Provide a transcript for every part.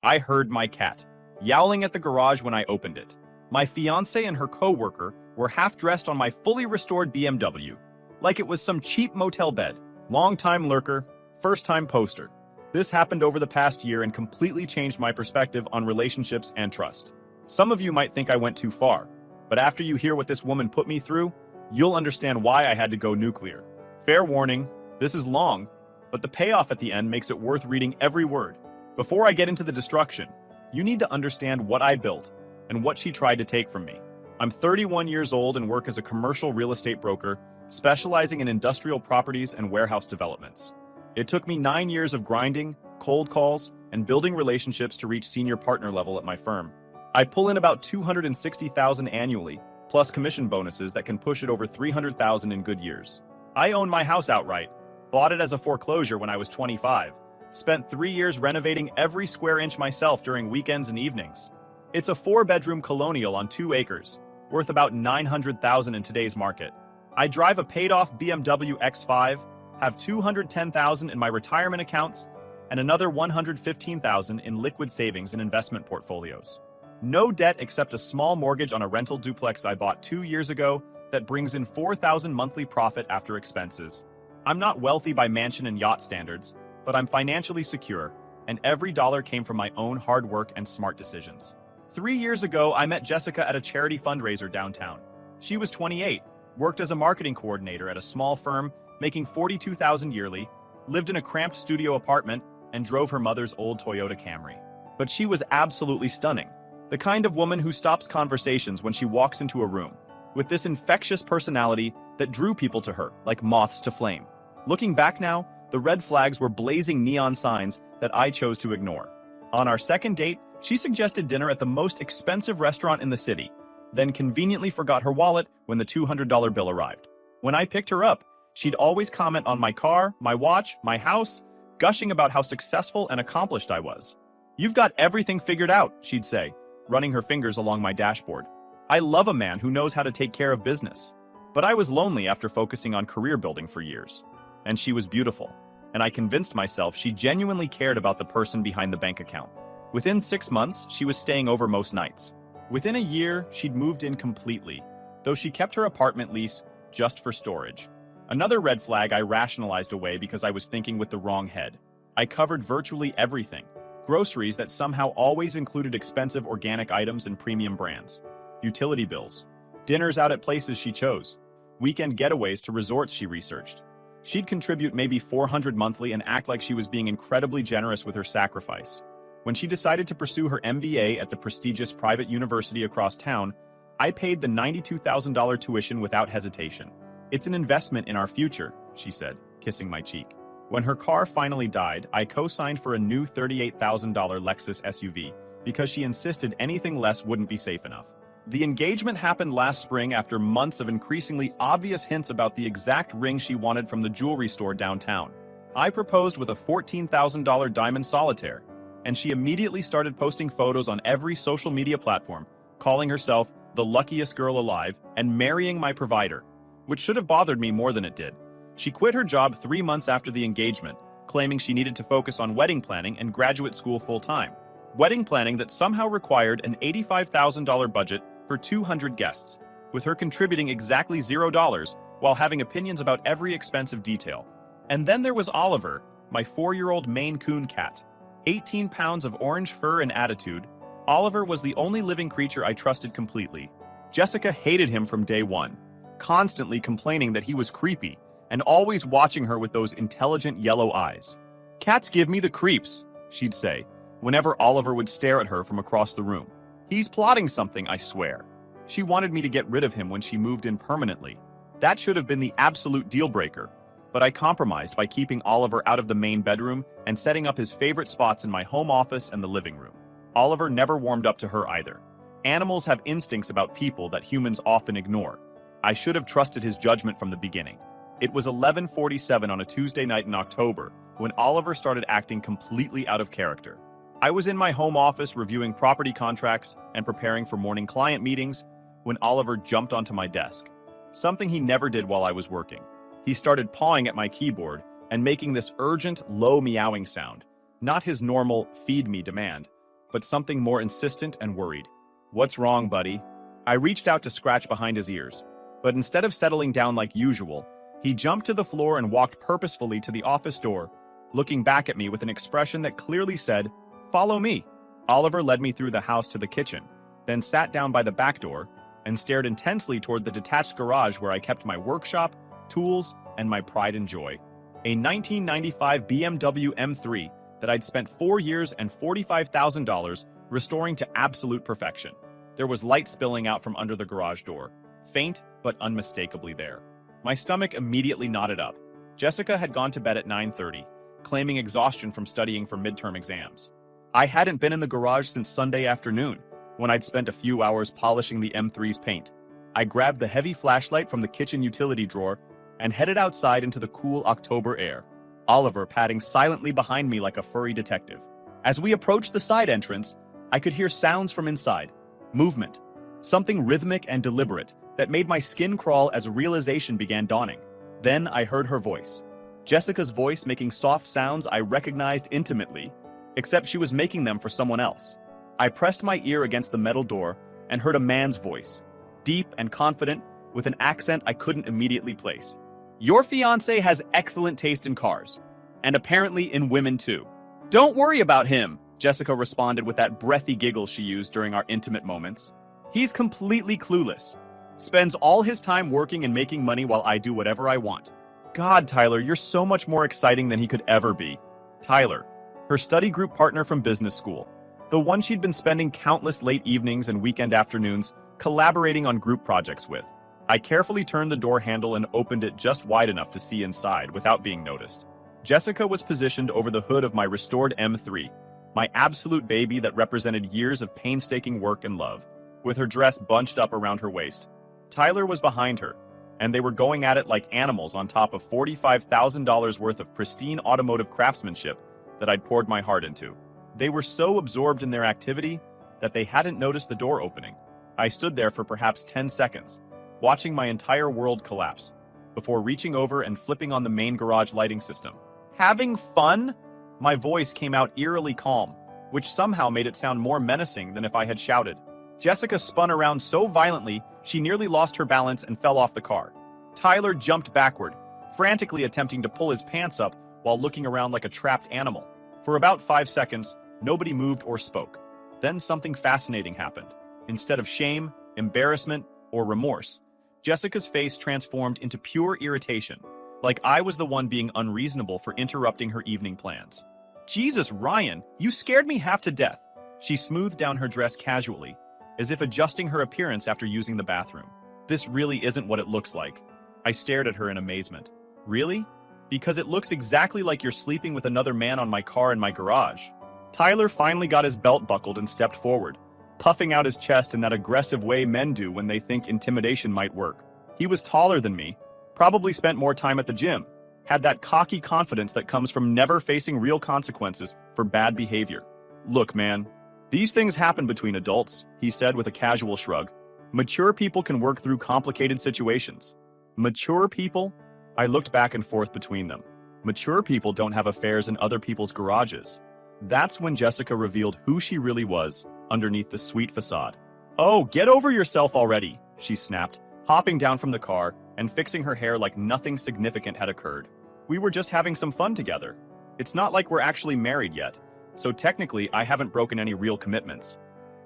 I heard my cat yowling at the garage when I opened it. My fiancée and her co-worker were half-dressed on my fully restored BMW, like it was some cheap motel bed. Long-time lurker, first-time poster. This happened over the past year and completely changed my perspective on relationships and trust. Some of you might think I went too far, but after you hear what this woman put me through, you'll understand why I had to go nuclear. Fair warning, this is long, but the payoff at the end makes it worth reading every word. Before I get into the destruction, you need to understand what I built and what she tried to take from me. I'm 31 years old and work as a commercial real estate broker, specializing in industrial properties and warehouse developments. It took me 9 years of grinding, cold calls, and building relationships to reach senior partner level at my firm. I pull in about $260,000 annually, plus commission bonuses that can push it over $300,000 in good years. I own my house outright, bought it as a foreclosure when I was 25, spent 3 years renovating every square inch myself during weekends and evenings. It's a 4-bedroom colonial on 2 acres, worth about $900,000 in today's market. I drive a paid-off BMW X5, have $210,000 in my retirement accounts, and another $115,000 in liquid savings and investment portfolios. No debt except a small mortgage on a rental duplex I bought 2 years ago that brings in $4,000 monthly profit after expenses. I'm not wealthy by mansion and yacht standards, but I'm financially secure, and every dollar came from my own hard work and smart decisions. 3 years ago, I met Jessica at a charity fundraiser downtown. She was 28, worked as a marketing coordinator at a small firm, making $42,000 yearly, lived in a cramped studio apartment, and drove her mother's old Toyota Camry. But she was absolutely stunning. The kind of woman who stops conversations when she walks into a room, with this infectious personality that drew people to her like moths to flame. Looking back now, the red flags were blazing neon signs that I chose to ignore. On our second date, she suggested dinner at the most expensive restaurant in the city, then conveniently forgot her wallet when the $200 bill arrived. When I picked her up, she'd always comment on my car, my watch, my house, gushing about how successful and accomplished I was. "You've got everything figured out," she'd say, running her fingers along my dashboard. I love a man who knows how to take care of business. But I was lonely after focusing on career building for years. And she was beautiful, and I convinced myself she genuinely cared about the person behind the bank account. Within 6 months, she was staying over most nights. Within a year, she'd moved in completely, though she kept her apartment lease just for storage. Another red flag I rationalized away because I was thinking with the wrong head. I covered virtually everything. Groceries that somehow always included expensive organic items and premium brands. Utility bills. Dinners out at places she chose. Weekend getaways to resorts she researched. She'd contribute maybe $400 monthly and act like she was being incredibly generous with her sacrifice. When she decided to pursue her MBA at the prestigious private university across town, I paid the $92,000 tuition without hesitation. "It's an investment in our future," she said, kissing my cheek. When her car finally died, I co-signed for a new $38,000 Lexus SUV because she insisted anything less wouldn't be safe enough. The engagement happened last spring after months of increasingly obvious hints about the exact ring she wanted from the jewelry store downtown. I proposed with a $14,000 diamond solitaire, and she immediately started posting photos on every social media platform, calling herself the luckiest girl alive and marrying my provider, which should have bothered me more than it did. She quit her job 3 months after the engagement, claiming she needed to focus on wedding planning and graduate school full-time. Wedding planning that somehow required an $85,000 budget for 200 guests, with her contributing exactly $0 while having opinions about every expensive detail. And then there was Oliver, my 4-year-old Maine Coon cat. 18 pounds of orange fur and attitude, Oliver was the only living creature I trusted completely. Jessica hated him from day one, constantly complaining that he was creepy and always watching her with those intelligent yellow eyes. "Cats give me the creeps," she'd say, whenever Oliver would stare at her from across the room. "He's plotting something, I swear." She wanted me to get rid of him when she moved in permanently. That should have been the absolute deal breaker, but I compromised by keeping Oliver out of the main bedroom and setting up his favorite spots in my home office and the living room. Oliver never warmed up to her either. Animals have instincts about people that humans often ignore. I should have trusted his judgment from the beginning. It was 11:47 on a Tuesday night in October when Oliver started acting completely out of character. I was in my home office reviewing property contracts and preparing for morning client meetings when Oliver jumped onto my desk, something he never did while I was working. He started pawing at my keyboard and making this urgent, low meowing sound, not his normal feed me demand, but something more insistent and worried. "What's wrong, buddy?" I reached out to scratch behind his ears, but instead of settling down like usual, he jumped to the floor and walked purposefully to the office door, looking back at me with an expression that clearly said, "Follow me." Oliver led me through the house to the kitchen, then sat down by the back door and stared intensely toward the detached garage where I kept my workshop, tools, and my pride and joy. A 1995 BMW M3 that I'd spent 4 years and $45,000 restoring to absolute perfection. There was light spilling out from under the garage door, faint but unmistakably there. My stomach immediately knotted up. Jessica had gone to bed at 9:30, claiming exhaustion from studying for midterm exams. I hadn't been in the garage since Sunday afternoon, when I'd spent a few hours polishing the M3's paint. I grabbed the heavy flashlight from the kitchen utility drawer and headed outside into the cool October air, Oliver padding silently behind me like a furry detective. As we approached the side entrance, I could hear sounds from inside. Movement. Something rhythmic and deliberate that made my skin crawl as a realization began dawning. Then I heard her voice. Jessica's voice making soft sounds I recognized intimately, except she was making them for someone else. I pressed my ear against the metal door and heard a man's voice, deep and confident, with an accent I couldn't immediately place. "Your fiancé has excellent taste in cars, and apparently in women too. Don't worry about him," Jessica responded with that breathy giggle she used during our intimate moments. "He's completely clueless. Spends all his time working and making money while I do whatever I want." God, Tyler, you're so much more exciting than he could ever be. Tyler, her study group partner from business school, the one she'd been spending countless late evenings and weekend afternoons collaborating on group projects with. I carefully turned the door handle and opened it just wide enough to see inside without being noticed. Jessica was positioned over the hood of my restored M3, my absolute baby that represented years of painstaking work and love, with her dress bunched up around her waist. Tyler was behind her, and they were going at it like animals on top of $45,000 worth of pristine automotive craftsmanship that I'd poured my heart into. They were so absorbed in their activity that they hadn't noticed the door opening. I stood there for perhaps 10 seconds, watching my entire world collapse, before reaching over and flipping on the main garage lighting system. "Having fun?" My voice came out eerily calm, which somehow made it sound more menacing than if I had shouted. Jessica spun around so violently she nearly lost her balance and fell off the car. Tyler jumped backward, frantically attempting to pull his pants up while looking around like a trapped animal. For about 5 seconds, nobody moved or spoke. Then something fascinating happened. Instead of shame, embarrassment, or remorse, Jessica's face transformed into pure irritation, like I was the one being unreasonable for interrupting her evening plans. "Jesus, Ryan, you scared me half to death." She smoothed down her dress casually, as if adjusting her appearance after using the bathroom. "This really isn't what it looks like." I stared at her in amazement. "Really? Because it looks exactly like you're sleeping with another man on my car in my garage." Tyler finally got his belt buckled and stepped forward, puffing out his chest in that aggressive way men do when they think intimidation might work. He was taller than me, probably spent more time at the gym, had that cocky confidence that comes from never facing real consequences for bad behavior. "Look, man, these things happen between adults," he said with a casual shrug. "Mature people can work through complicated situations." Mature people? I looked back and forth between them. Mature people don't have affairs in other people's garages. That's when Jessica revealed who she really was underneath the sweet facade. "Oh, get over yourself already," she snapped, hopping down from the car and fixing her hair like nothing significant had occurred. "We were just having some fun together. It's not like we're actually married yet, so technically I haven't broken any real commitments."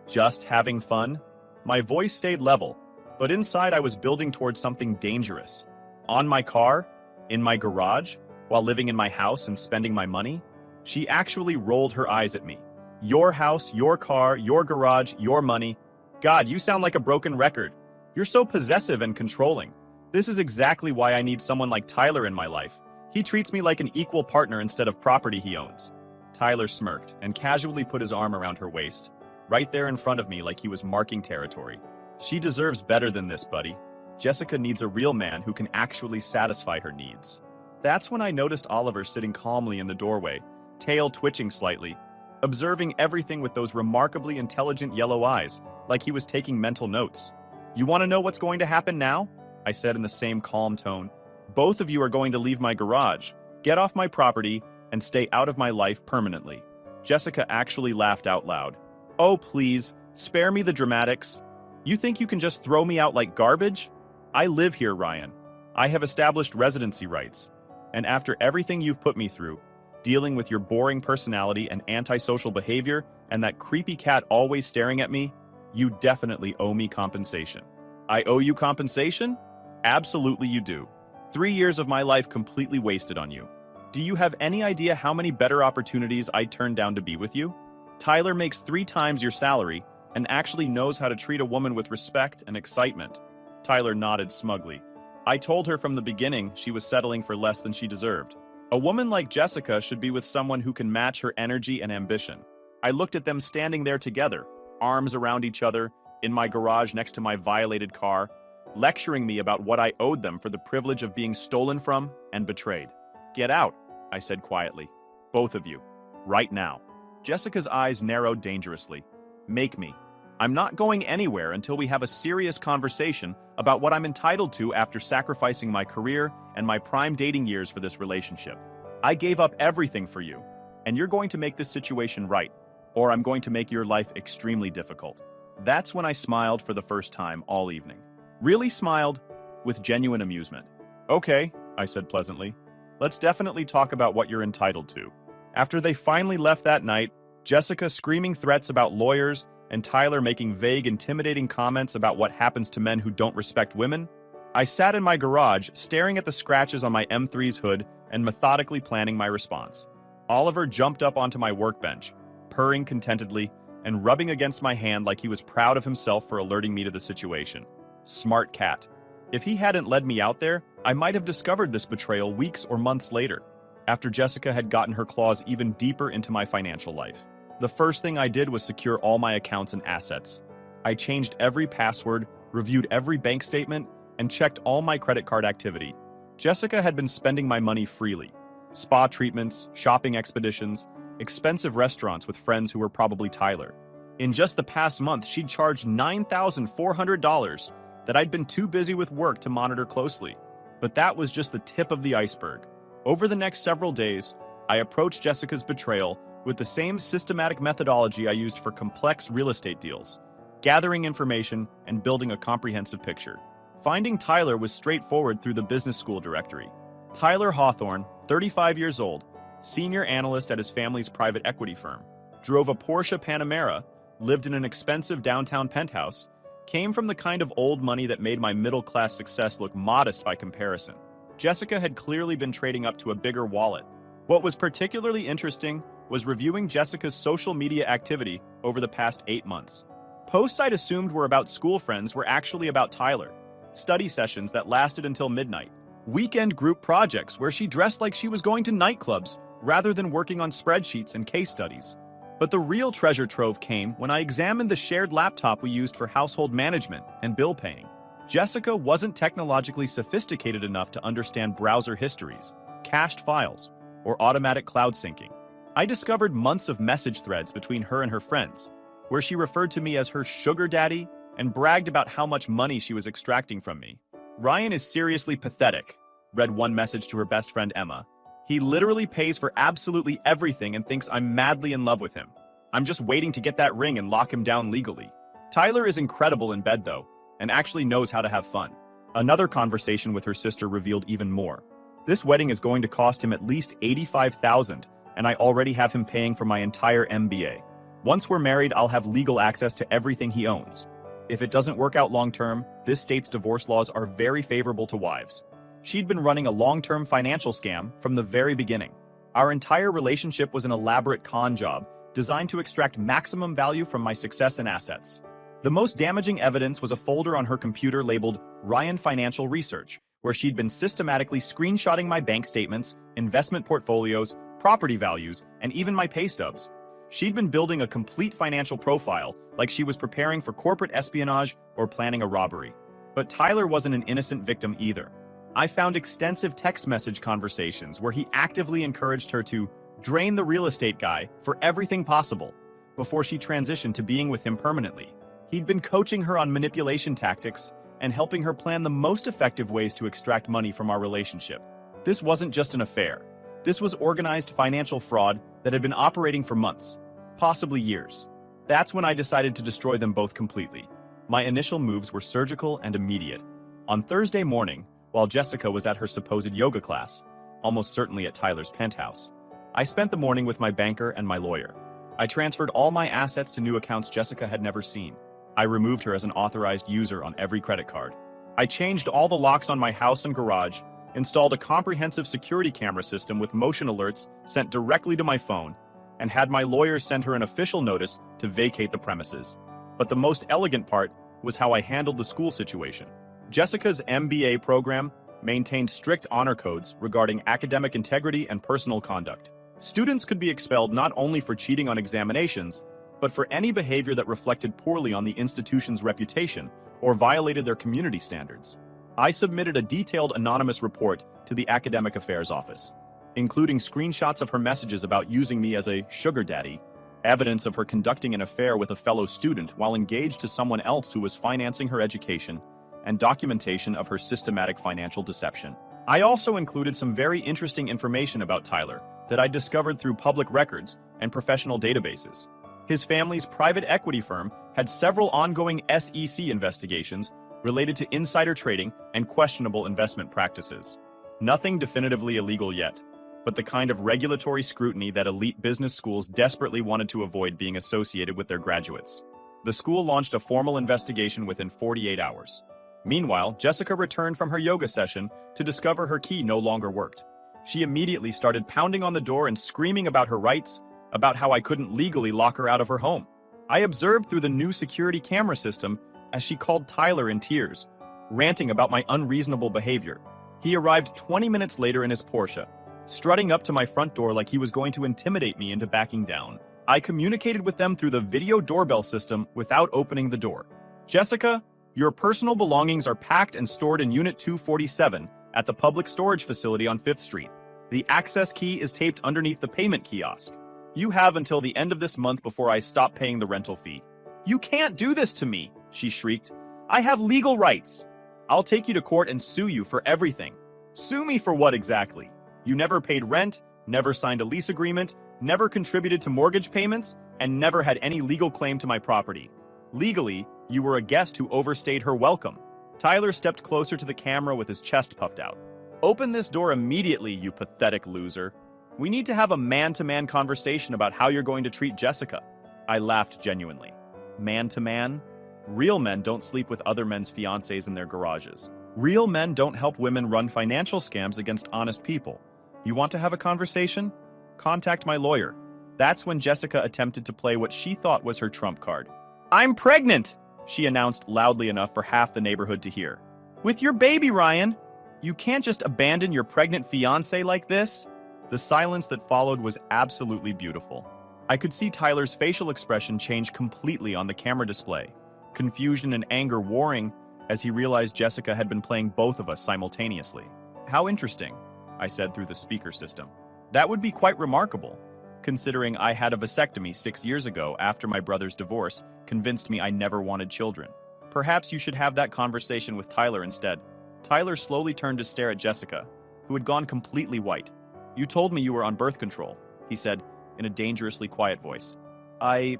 Just having fun? My voice stayed level, but inside I was building towards something dangerous. On my car? In my garage? While living in my house and spending my money? She actually rolled her eyes at me. "Your house, your car, your garage, your money. God, you sound like a broken record. You're so possessive and controlling. This is exactly why I need someone like Tyler in my life. He treats me like an equal partner instead of property he owns." Tyler smirked and casually put his arm around her waist, right there in front of me like he was marking territory. "She deserves better than this, buddy. Jessica needs a real man who can actually satisfy her needs." That's when I noticed Oliver sitting calmly in the doorway, tail twitching slightly, observing everything with those remarkably intelligent yellow eyes, like he was taking mental notes. "You want to know what's going to happen now?" I said in the same calm tone. "Both of you are going to leave my garage, get off my property, and stay out of my life permanently." Jessica actually laughed out loud. Oh, please, spare me the dramatics. You think you can just throw me out like garbage? I live here, Ryan. I have established residency rights. And after everything you've put me through, dealing with your boring personality and antisocial behavior and that creepy cat always staring at me, you definitely owe me compensation. I owe you compensation? Absolutely you do. 3 years of my life completely wasted on you. Do you have any idea how many better opportunities I turned down to be with you? Tyler makes 3 times your salary and actually knows how to treat a woman with respect and excitement. Tyler nodded smugly. I told her from the beginning she was settling for less than she deserved. A woman like Jessica should be with someone who can match her energy and ambition. I looked at them standing there together, arms around each other, in my garage next to my violated car, lecturing me about what I owed them for the privilege of being stolen from and betrayed. Get out, I said quietly. Both of you. Right now. Jessica's eyes narrowed dangerously. Make me. I'm not going anywhere until we have a serious conversation about what I'm entitled to after sacrificing my career and my prime dating years for this relationship. I gave up everything for you, and you're going to make this situation right, or I'm going to make your life extremely difficult. That's when I smiled for the first time all evening. Really smiled, with genuine amusement. Okay, I said pleasantly. Let's definitely talk about what you're entitled to. After they finally left that night, Jessica screaming threats about lawyers and Tyler making vague, intimidating comments about what happens to men who don't respect women, I sat in my garage staring at the scratches on my M3's hood and methodically planning my response. Oliver jumped up onto my workbench, purring contentedly and rubbing against my hand like he was proud of himself for alerting me to the situation. Smart cat. If he hadn't led me out there, I might have discovered this betrayal weeks or months later, after Jessica had gotten her claws even deeper into my financial life. The first thing I did was secure all my accounts and assets. I changed every password, reviewed every bank statement, and checked all my credit card activity. Jessica had been spending my money freely. Spa treatments, shopping expeditions, expensive restaurants with friends who were probably Tyler. In just the past month, she'd charged $9,400 that I'd been too busy with work to monitor closely. But that was just the tip of the iceberg. Over the next several days, I approached Jessica's betrayal with the same systematic methodology I used for complex real estate deals, gathering information and building a comprehensive picture. Finding Tyler was straightforward through the business school directory. Tyler Hawthorne, 35 years old, senior analyst at his family's private equity firm, drove a Porsche Panamera, lived in an expensive downtown penthouse, came from the kind of old money that made my middle-class success look modest by comparison. Jessica had clearly been trading up to a bigger wallet. What was particularly interesting was reviewing Jessica's social media activity over the past 8 months. Posts I'd assumed were about school friends were actually about Tyler. Study sessions that lasted until midnight. Weekend group projects where she dressed like she was going to nightclubs rather than working on spreadsheets and case studies. But the real treasure trove came when I examined the shared laptop we used for household management and bill paying. Jessica wasn't technologically sophisticated enough to understand browser histories, cached files, or automatic cloud syncing. I discovered months of message threads between her and her friends, where she referred to me as her sugar daddy and bragged about how much money she was extracting from me. Ryan is seriously pathetic, read one message to her best friend Emma. He literally pays for absolutely everything and thinks I'm madly in love with him. I'm just waiting to get that ring and lock him down legally. Tyler is incredible in bed though, and actually knows how to have fun. Another conversation with her sister revealed even more. This wedding is going to cost him at least $85,000, and I already have him paying for my entire MBA. Once we're married, I'll have legal access to everything he owns. If it doesn't work out long-term, this state's divorce laws are very favorable to wives. She'd been running a long-term financial scam from the very beginning. Our entire relationship was an elaborate con job designed to extract maximum value from my success and assets. The most damaging evidence was a folder on her computer labeled Ryan Financial Research, where she'd been systematically screenshotting my bank statements, investment portfolios, property values, and even my pay stubs. She'd been building a complete financial profile like she was preparing for corporate espionage or planning a robbery. But Tyler wasn't an innocent victim either. I found extensive text message conversations where he actively encouraged her to drain the real estate guy for everything possible before she transitioned to being with him permanently. He'd been coaching her on manipulation tactics and helping her plan the most effective ways to extract money from our relationship. This wasn't just an affair. This was organized financial fraud that had been operating for months, possibly years. That's when I decided to destroy them both completely. My initial moves were surgical and immediate. On Thursday morning, while Jessica was at her supposed yoga class, almost certainly at Tyler's penthouse, I spent the morning with my banker and my lawyer. I transferred all my assets to new accounts Jessica had never seen. I removed her as an authorized user on every credit card. I changed all the locks on my house and garage, installed a comprehensive security camera system with motion alerts sent directly to my phone, and had my lawyer send her an official notice to vacate the premises. But the most elegant part was how I handled the school situation. Jessica's MBA program maintained strict honor codes regarding academic integrity and personal conduct. Students could be expelled not only for cheating on examinations, but for any behavior that reflected poorly on the institution's reputation or violated their community standards. I submitted a detailed anonymous report to the Academic Affairs Office, including screenshots of her messages about using me as a sugar daddy, evidence of her conducting an affair with a fellow student while engaged to someone else who was financing her education, and documentation of her systematic financial deception. I also included some very interesting information about Tyler that I discovered through public records and professional databases. His family's private equity firm had several ongoing SEC investigations related to insider trading and questionable investment practices. Nothing definitively illegal yet, but the kind of regulatory scrutiny that elite business schools desperately wanted to avoid being associated with their graduates. The school launched a formal investigation within 48 hours. Meanwhile, Jessica returned from her yoga session to discover her key no longer worked. She immediately started pounding on the door and screaming about her rights, about how I couldn't legally lock her out of her home. I observed through the new security camera system as she called Tyler in tears, ranting about my unreasonable behavior. He arrived 20 minutes later in his Porsche, strutting up to my front door like he was going to intimidate me into backing down. I communicated with them through the video doorbell system without opening the door. Jessica, your personal belongings are packed and stored in Unit 247 at the public storage facility on 5th Street. The access key is taped underneath the payment kiosk. You have until the end of this month before I stop paying the rental fee. You can't do this to me, she shrieked. I have legal rights. I'll take you to court and sue you for everything. Sue me for what exactly? You never paid rent, never signed a lease agreement, never contributed to mortgage payments, and never had any legal claim to my property. Legally, you were a guest who overstayed her welcome. Tyler stepped closer to the camera with his chest puffed out. Open this door immediately, you pathetic loser. We need to have a man-to-man conversation about how you're going to treat Jessica. I laughed genuinely. Man-to-man? Real men don't sleep with other men's fiancés in their garages. Real men don't help women run financial scams against honest people. You want to have a conversation? Contact my lawyer. That's when Jessica attempted to play what she thought was her trump card. I'm pregnant, she announced loudly enough for half the neighborhood to hear. With your baby, Ryan. You can't just abandon your pregnant fiancé like this. The silence that followed was absolutely beautiful. I could see Tyler's facial expression change completely on the camera display, confusion and anger warring as he realized Jessica had been playing both of us simultaneously. How interesting, I said through the speaker system. That would be quite remarkable, considering I had a vasectomy 6 years ago after my brother's divorce convinced me I never wanted children. Perhaps you should have that conversation with Tyler instead. Tyler slowly turned to stare at Jessica, who had gone completely white. You told me you were on birth control, he said in a dangerously quiet voice. I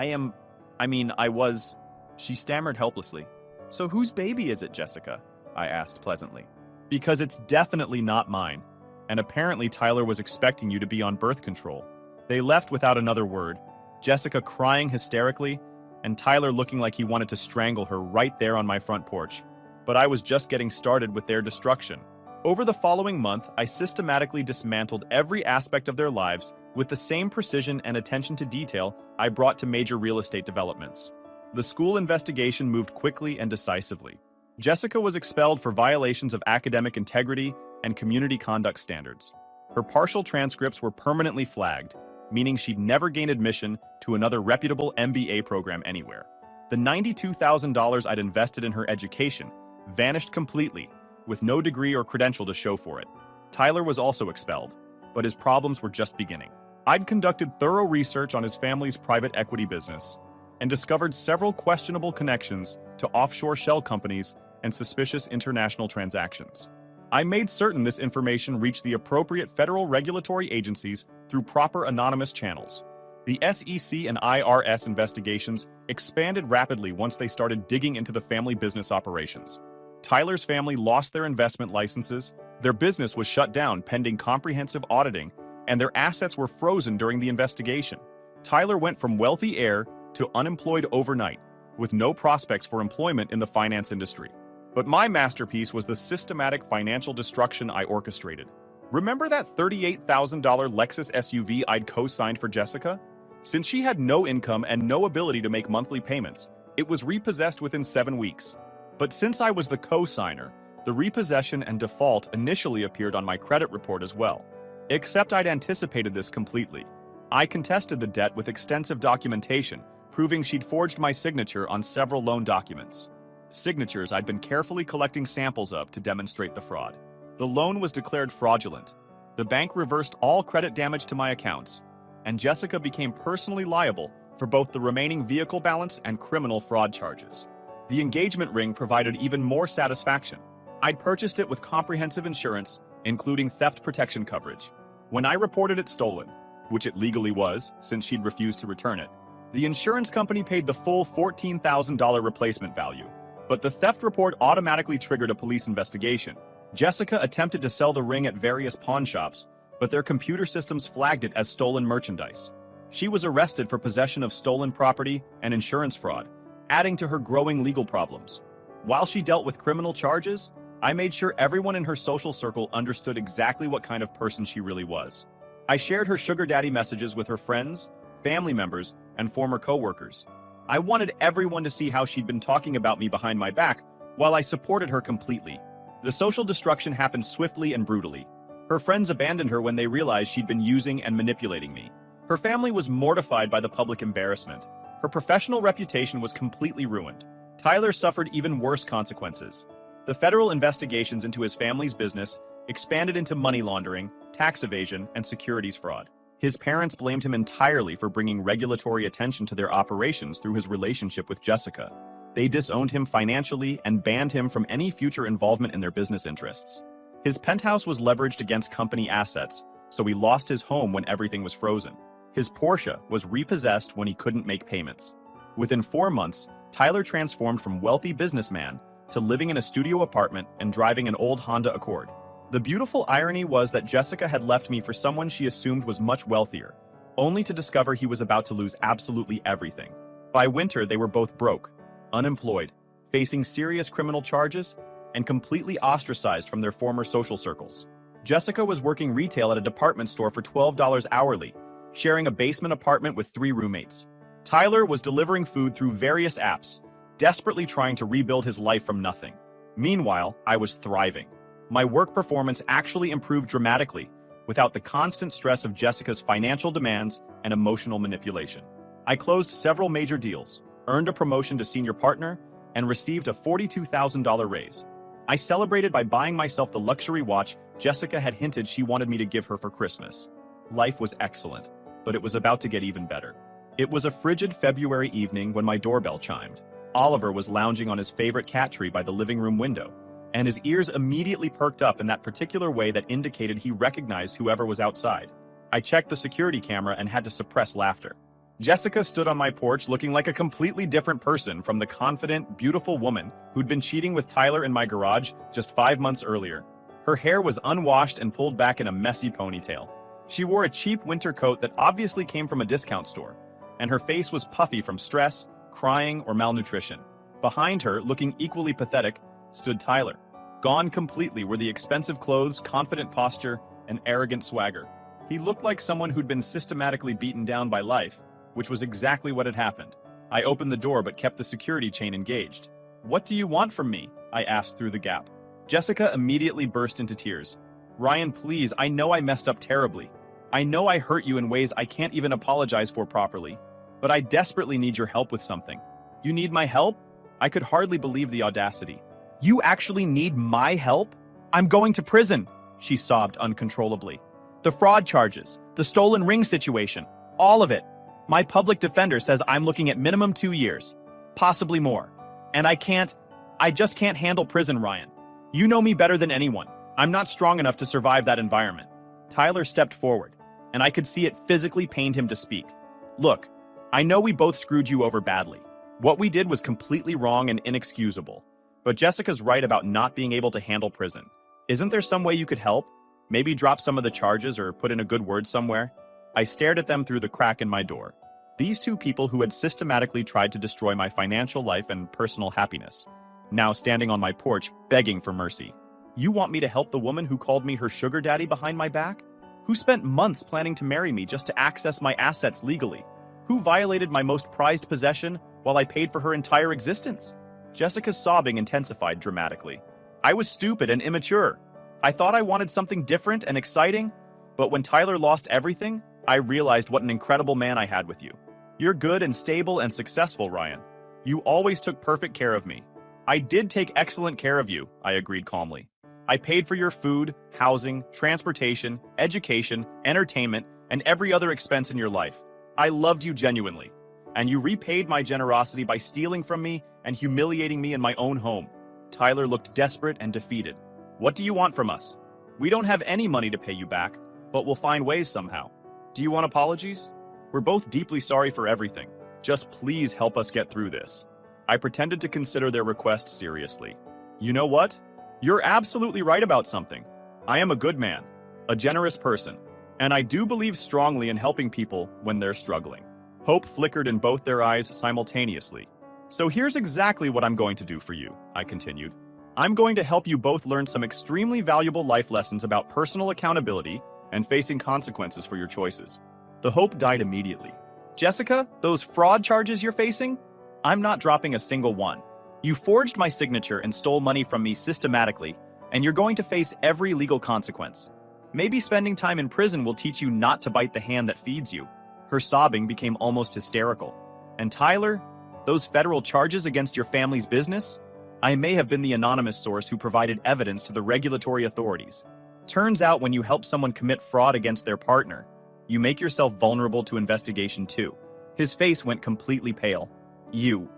was, she stammered helplessly. So whose baby is it, Jessica? I asked pleasantly. Because it's definitely not mine. And apparently Tyler was expecting you to be on birth control. They left without another word, Jessica crying hysterically, and Tyler looking like he wanted to strangle her right there on my front porch. But I was just getting started with their destruction. Over the following month, I systematically dismantled every aspect of their lives with the same precision and attention to detail I brought to major real estate developments. The school investigation moved quickly and decisively. Jessica was expelled for violations of academic integrity and community conduct standards. Her partial transcripts were permanently flagged, meaning she'd never gain admission to another reputable MBA program anywhere. The $92,000 I'd invested in her education vanished completely, with no degree or credential to show for it. Tyler was also expelled, but his problems were just beginning. I'd conducted thorough research on his family's private equity business and discovered several questionable connections to offshore shell companies and suspicious international transactions. I made certain this information reached the appropriate federal regulatory agencies through proper anonymous channels. The SEC and IRS investigations expanded rapidly once they started digging into the family business operations. Tyler's family lost their investment licenses, their business was shut down pending comprehensive auditing, and their assets were frozen during the investigation. Tyler went from wealthy heir to unemployed overnight, with no prospects for employment in the finance industry. But my masterpiece was the systematic financial destruction I orchestrated. Remember that $38,000 Lexus SUV I'd co-signed for Jessica? Since she had no income and no ability to make monthly payments, it was repossessed within 7 weeks. But since I was the co-signer, the repossession and default initially appeared on my credit report as well. Except I'd anticipated this completely. I contested the debt with extensive documentation, proving she'd forged my signature on several loan documents. Signatures I'd been carefully collecting samples of to demonstrate the fraud. The loan was declared fraudulent. The bank reversed all credit damage to my accounts, and Jessica became personally liable for both the remaining vehicle balance and criminal fraud charges. The engagement ring provided even more satisfaction. I'd purchased it with comprehensive insurance, including theft protection coverage. When I reported it stolen, which it legally was since she'd refused to return it, the insurance company paid the full $14,000 replacement value. But the theft report automatically triggered a police investigation. Jessica attempted to sell the ring at various pawn shops, but their computer systems flagged it as stolen merchandise. She was arrested for possession of stolen property and insurance fraud, adding to her growing legal problems. While she dealt with criminal charges, I made sure everyone in her social circle understood exactly what kind of person she really was. I shared her sugar daddy messages with her friends, family members, and former co-workers. I wanted everyone to see how she'd been talking about me behind my back while I supported her completely. The social destruction happened swiftly and brutally. Her friends abandoned her when they realized she'd been using and manipulating me. Her family was mortified by the public embarrassment. Her professional reputation was completely ruined. Tyler suffered even worse consequences. The federal investigations into his family's business expanded into money laundering, tax evasion, and securities fraud. His parents blamed him entirely for bringing regulatory attention to their operations through his relationship with Jessica. They disowned him financially and banned him from any future involvement in their business interests. His penthouse was leveraged against company assets, so he lost his home when everything was frozen. His Porsche was repossessed when he couldn't make payments. Within 4 months, Tyler transformed from wealthy businessman to living in a studio apartment and driving an old Honda Accord. The beautiful irony was that Jessica had left me for someone she assumed was much wealthier, only to discover he was about to lose absolutely everything. By winter, they were both broke, unemployed, facing serious criminal charges, and completely ostracized from their former social circles. Jessica was working retail at a department store for $12 hourly, sharing a basement apartment with 3 roommates. Tyler was delivering food through various apps, desperately trying to rebuild his life from nothing. Meanwhile, I was thriving. My work performance actually improved dramatically, without the constant stress of Jessica's financial demands and emotional manipulation. I closed several major deals, earned a promotion to senior partner, and received a $42,000 raise. I celebrated by buying myself the luxury watch Jessica had hinted she wanted me to give her for Christmas. Life was excellent, but it was about to get even better. It was a frigid February evening when my doorbell chimed. Oliver was lounging on his favorite cat tree by the living room window, and his ears immediately perked up in that particular way that indicated he recognized whoever was outside. I checked the security camera and had to suppress laughter. Jessica stood on my porch looking like a completely different person from the confident, beautiful woman who'd been cheating with Tyler in my garage just 5 months earlier. Her hair was unwashed and pulled back in a messy ponytail. She wore a cheap winter coat that obviously came from a discount store, and her face was puffy from stress, crying, or malnutrition. Behind her, looking equally pathetic, stood Tyler. Gone completely were the expensive clothes, confident posture, and arrogant swagger. He looked like someone who'd been systematically beaten down by life, which was exactly what had happened. I opened the door but kept the security chain engaged. "What do you want from me?" I asked through the gap. Jessica immediately burst into tears. "Ryan, please, I know I messed up terribly. I know I hurt you in ways I can't even apologize for properly. But I desperately need your help with something." "You need my help?" I could hardly believe the audacity. "You actually need my help? I'm going to prison," she sobbed uncontrollably. "The fraud charges, the stolen ring situation, all of it. My public defender says I'm looking at minimum 2 years, possibly more. And I just can't handle prison, Ryan. You know me better than anyone. I'm not strong enough to survive that environment." Tyler stepped forward, and I could see it physically pained him to speak. Look, I know we both screwed you over badly. What we did was completely wrong and inexcusable. But Jessica's right about not being able to handle prison. Isn't there some way you could help? Maybe drop some of the charges or put in a good word somewhere? I stared at them through the crack in my door. These two people who had systematically tried to destroy my financial life and personal happiness, now standing on my porch begging for mercy. You want me to help the woman who called me her sugar daddy behind my back? Who spent months planning to marry me just to access my assets legally? Who violated my most prized possession while I paid for her entire existence? Jessica's sobbing intensified dramatically. I was stupid and immature. I thought I wanted something different and exciting, but when Tyler lost everything, I realized what an incredible man I had with you. You're good and stable and successful, Ryan. You always took perfect care of me. I did take excellent care of you, I agreed calmly. I paid for your food, housing, transportation, education, entertainment, and every other expense in your life. I loved you genuinely, and you repaid my generosity by stealing from me and humiliating me in my own home. Tyler looked desperate and defeated. What do you want from us? We don't have any money to pay you back, but we'll find ways somehow. Do you want apologies? We're both deeply sorry for everything. Just please help us get through this. I pretended to consider their request seriously. You know what? You're absolutely right about something. I am a good man, a generous person, and I do believe strongly in helping people when they're struggling. Hope flickered in both their eyes simultaneously. So here's exactly what I'm going to do for you, I continued. I'm going to help you both learn some extremely valuable life lessons about personal accountability and facing consequences for your choices. The hope died immediately. Jessica, those fraud charges you're facing? I'm not dropping a single one. You forged my signature and stole money from me systematically, and you're going to face every legal consequence. Maybe spending time in prison will teach you not to bite the hand that feeds you. Her sobbing became almost hysterical. And Tyler, those federal charges against your family's business? I may have been the anonymous source who provided evidence to the regulatory authorities. Turns out when you help someone commit fraud against their partner, you make yourself vulnerable to investigation too. His face went completely pale. You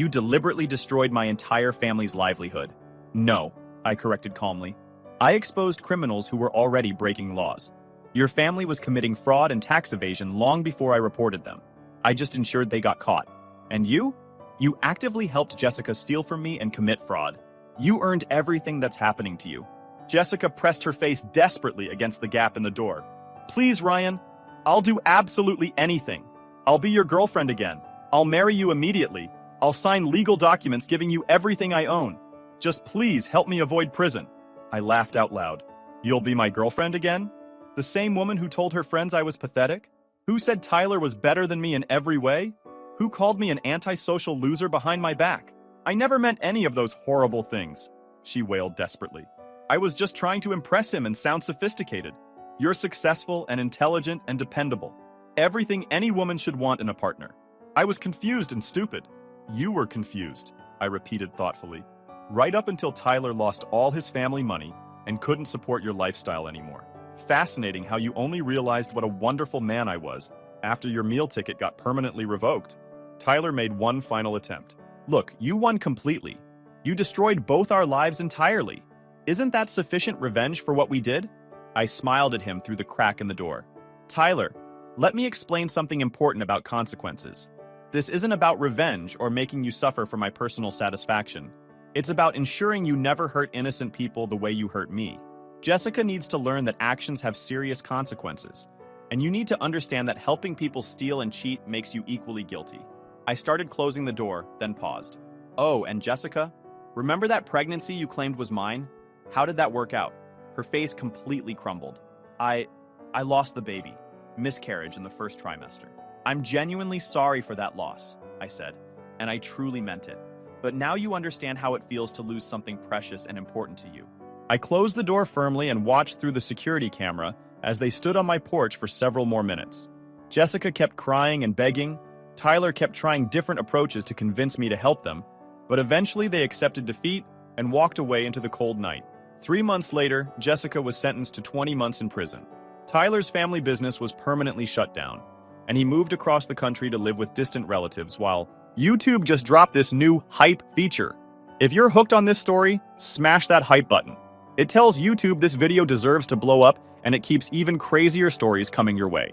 deliberately destroyed my entire family's livelihood. No, I corrected calmly. I exposed criminals who were already breaking laws. Your family was committing fraud and tax evasion long before I reported them. I just ensured they got caught. And you? You actively helped Jessica steal from me and commit fraud. You earned everything that's happening to you. Jessica pressed her face desperately against the gap in the door. Please, Ryan, I'll do absolutely anything. I'll be your girlfriend again. I'll marry you immediately. I'll sign legal documents giving you everything I own. Just please help me avoid prison. I laughed out loud. You'll be my girlfriend again? The same woman who told her friends I was pathetic? Who said Tyler was better than me in every way? Who called me an antisocial loser behind my back? I never meant any of those horrible things, she wailed desperately. I was just trying to impress him and sound sophisticated. You're successful and intelligent and dependable. Everything any woman should want in a partner. I was confused and stupid. You were confused, I repeated thoughtfully. Right up until Tyler lost all his family money and couldn't support your lifestyle anymore. Fascinating how you only realized what a wonderful man I was after your meal ticket got permanently revoked. Tyler made one final attempt. Look, you won completely. You destroyed both our lives entirely. Isn't that sufficient revenge for what we did? I smiled at him through the crack in the door. Tyler, let me explain something important about consequences. This isn't about revenge or making you suffer for my personal satisfaction. It's about ensuring you never hurt innocent people the way you hurt me. Jessica needs to learn that actions have serious consequences, and you need to understand that helping people steal and cheat makes you equally guilty. I started closing the door, then paused. Oh, and Jessica, remember that pregnancy you claimed was mine? How did that work out? Her face completely crumbled. I lost the baby. Miscarriage in the first trimester. I'm genuinely sorry for that loss, I said, and I truly meant it. But now you understand how it feels to lose something precious and important to you. I closed the door firmly and watched through the security camera as they stood on my porch for several more minutes. Jessica kept crying and begging. Tyler kept trying different approaches to convince me to help them, but eventually they accepted defeat and walked away into the cold night. 3 months later, Jessica was sentenced to 20 months in prison. Tyler's family business was permanently shut down, and he moved across the country to live with distant relatives while YouTube just dropped this new hype feature. If you're hooked on this story, smash that hype button. It tells YouTube this video deserves to blow up, and it keeps even crazier stories coming your way.